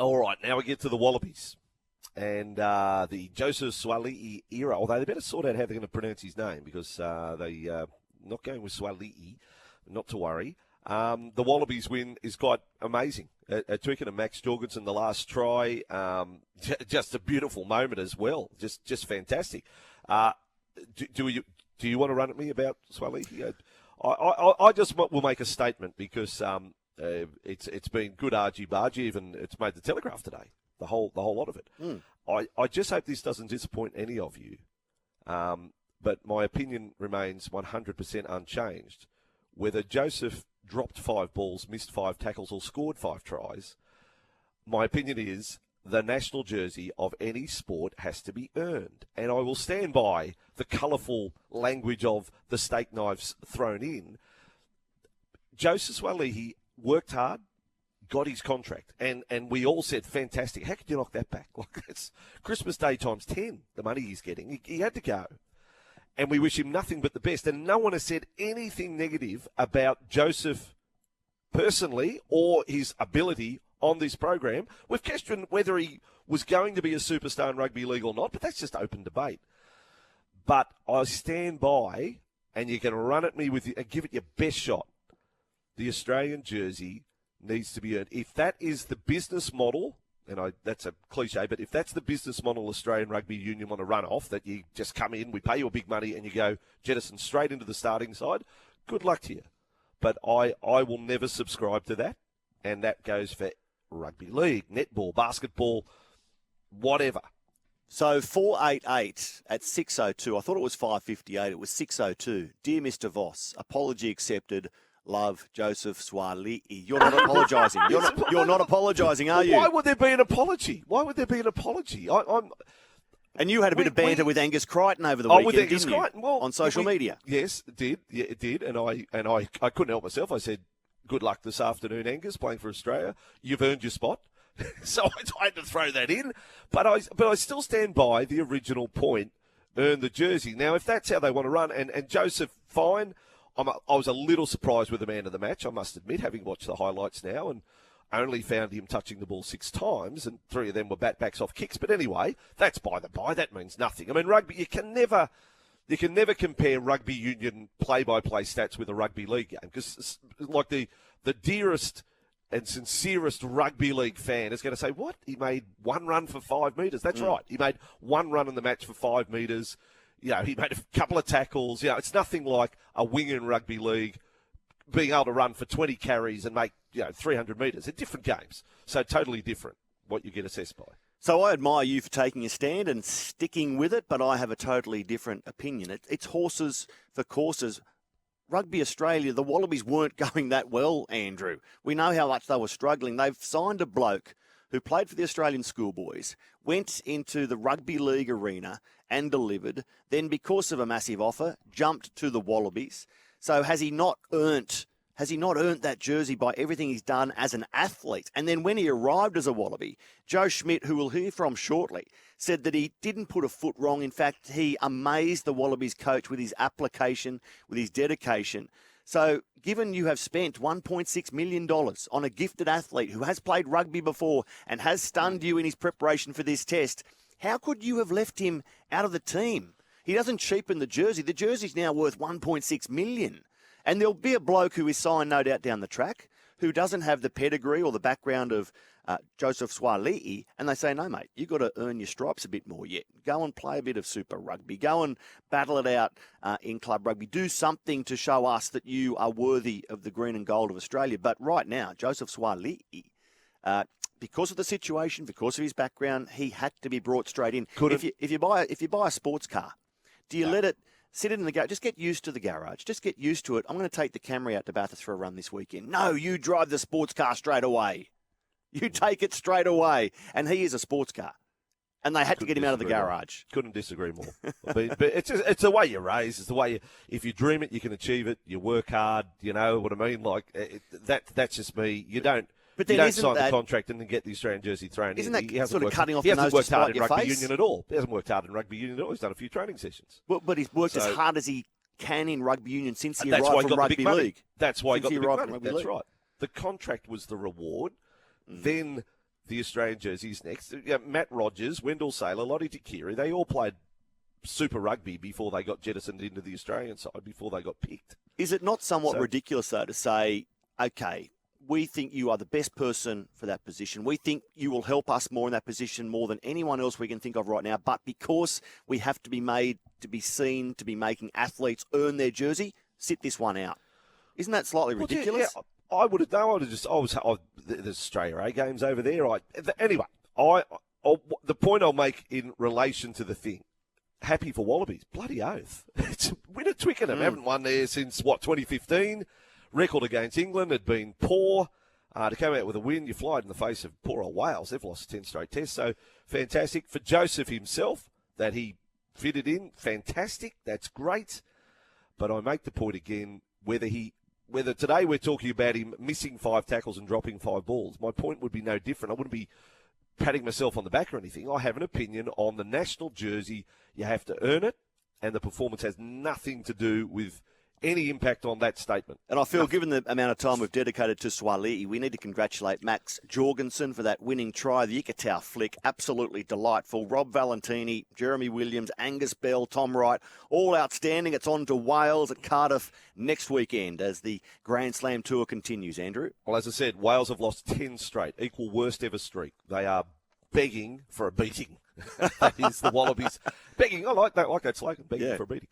All right, now we get to the Wallabies and the Joseph Suaalii era, although they better sort out how they're going to pronounce his name because they're not going with Suaalii, not to worry. The Wallabies win is quite amazing. At Twickenham, Max Jorgensen, the last try, just a beautiful moment as well, just fantastic. Do you want to run at me about Suaalii? I just will make a statement because it's been good argy-bargy, even it's made the Telegraph today, the whole lot of it. I just hope this doesn't disappoint any of you, but my opinion remains 100% unchanged. Whether Joseph dropped 5 balls, missed 5 tackles or scored 5 tries, my opinion is the national jersey of any sport has to be earned. And I will stand by the colourful language of the steak knives thrown in. Joseph Suaalii worked hard, got his contract, and we all said, fantastic. How could you knock that back? Like, it's Christmas Day times 10, the money he's getting. He had to go. And we wish him nothing but the best. And no one has said anything negative about Joseph personally or his ability on this program. We've questioned whether he was going to be a superstar in rugby league or not, but that's just open debate. But I stand by, and you can run at me and give it your best shot. The Australian jersey needs to be earned. If that is the business model, and that's a cliche, but if that's the business model Australian Rugby Union want to run off, that you just come in, we pay you a big money, and you go jettison straight into the starting side, good luck to you. But I will never subscribe to that, and that goes for rugby league, netball, basketball, whatever. So 488 at 6:02. I thought it was 5:58. It was 6:02. Dear Mr. Voss, apology accepted. Love, Joseph Suaalii. You're not apologising. You're not apologising, are you? Why would there be an apology? And you had a bit of banter with Angus Crichton over the weekend, with Angus didn't you? Crichton. Well, on social media. Yes, it did. Yeah, it did. And I couldn't help myself. I said, good luck this afternoon, Angus, playing for Australia. You've earned your spot. So I had to throw that in. But I still stand by the original point, earn the jersey. Now, if that's how they want to run, and Joseph, fine. I was a little surprised with the man of the match, I must admit, having watched the highlights now, and only found him touching the ball 6 times, and 3 of them were backs off kicks. But anyway, that's by the by. That means nothing. I mean, rugby, you can never compare rugby union play-by-play stats with a rugby league game, because like the dearest and sincerest rugby league fan is going to say, what? He made 1 run for 5 metres. That's right. He made 1 run in the match for 5 metres. He made a couple of tackles. It's nothing like a winger in rugby league being able to run for 20 carries and make 300 metres. They're different games, so totally different what you get assessed by. So I admire you for taking a stand and sticking with it, but I have a totally different opinion. It's horses for courses. Rugby Australia, the Wallabies weren't going that well, Andrew. We know how much they were struggling. They've signed a bloke who played for the Australian schoolboys, went into the rugby league arena and delivered, then because of a massive offer, jumped to the Wallabies. So has he not earned that jersey by everything he's done as an athlete? And then when he arrived as a Wallaby, Joe Schmidt, who we'll hear from shortly, said that he didn't put a foot wrong. In fact, he amazed the Wallabies coach with his application, with his dedication. So given you have spent $1.6 million on a gifted athlete who has played rugby before and has stunned you in his preparation for this test, how could you have left him out of the team? He doesn't cheapen the jersey. The jersey's now worth $1.6 million. And there'll be a bloke who is signed, no doubt, down the track who doesn't have the pedigree or the background of Joseph Suaalii, and they say, no, mate, you've got to earn your stripes a bit more yet. Go and play a bit of Super Rugby. Go and battle it out in club rugby. Do something to show us that you are worthy of the green and gold of Australia. But right now, Joseph Suaalii, because of the situation, because of his background, he had to be brought straight in. If you buy a sports car, do you let it sit in the garage? Just get used to the garage. Just get used to it. I'm going to take the Camry out to Bathurst for a run this weekend. No, you drive the sports car straight away. You take it straight away. And he is a sports car. And they had to get him out of the garage. Couldn't disagree more. But it's the way you're raised. It's the way if you dream it, you can achieve it. You work hard. You know what I mean? Like that's just me. You don't sign the contract and then get the Australian jersey thrown in. Isn't that sort of cutting off the nose to spite your face? He hasn't worked hard in rugby union at all. He hasn't worked hard in rugby union at all. He's done a few training sessions. But he's worked as hard as he can in rugby union since he arrived from rugby league. That's why he got the big money. That's right. The contract was the reward. Then the Australian jerseys next. Matt Rogers, Wendell Saylor, Lottie Takiri, they all played Super Rugby before they got jettisoned into the Australian side, before they got picked. Is it not somewhat ridiculous, though, to say, okay, we think you are the best person for that position. We think you will help us more in that position more than anyone else we can think of right now. But because we have to be made to be seen to be making athletes earn their jersey, sit this one out. Isn't that slightly ridiculous? Yeah, I would have known. There's Australia A games over there. Anyway, the point I'll make in relation to the thing, happy for Wallabies. Bloody oath. Win at Twickenham. Haven't won there since, 2015. Record against England had been poor. To come out with a win, you fly in the face of poor old Wales. They've lost 10 straight tests. So fantastic. For Joseph himself, that he fitted in, fantastic. That's great. But I make the point again, whether today we're talking about him missing 5 tackles and dropping 5 balls, my point would be no different. I wouldn't be patting myself on the back or anything. I have an opinion on the national jersey. You have to earn it, and the performance has nothing to do with any impact on that statement. And I feel, given the amount of time we've dedicated to Suaalii, we need to congratulate Max Jorgensen for that winning try, the Ikatau flick, absolutely delightful. Rob Valentini, Jeremy Williams, Angus Bell, Tom Wright, all outstanding. It's on to Wales at Cardiff next weekend as the Grand Slam Tour continues, Andrew. Well, as I said, Wales have lost 10 straight, equal worst ever streak. They are begging for a beating. That is the Wallabies begging. I like that slogan, begging for a beating.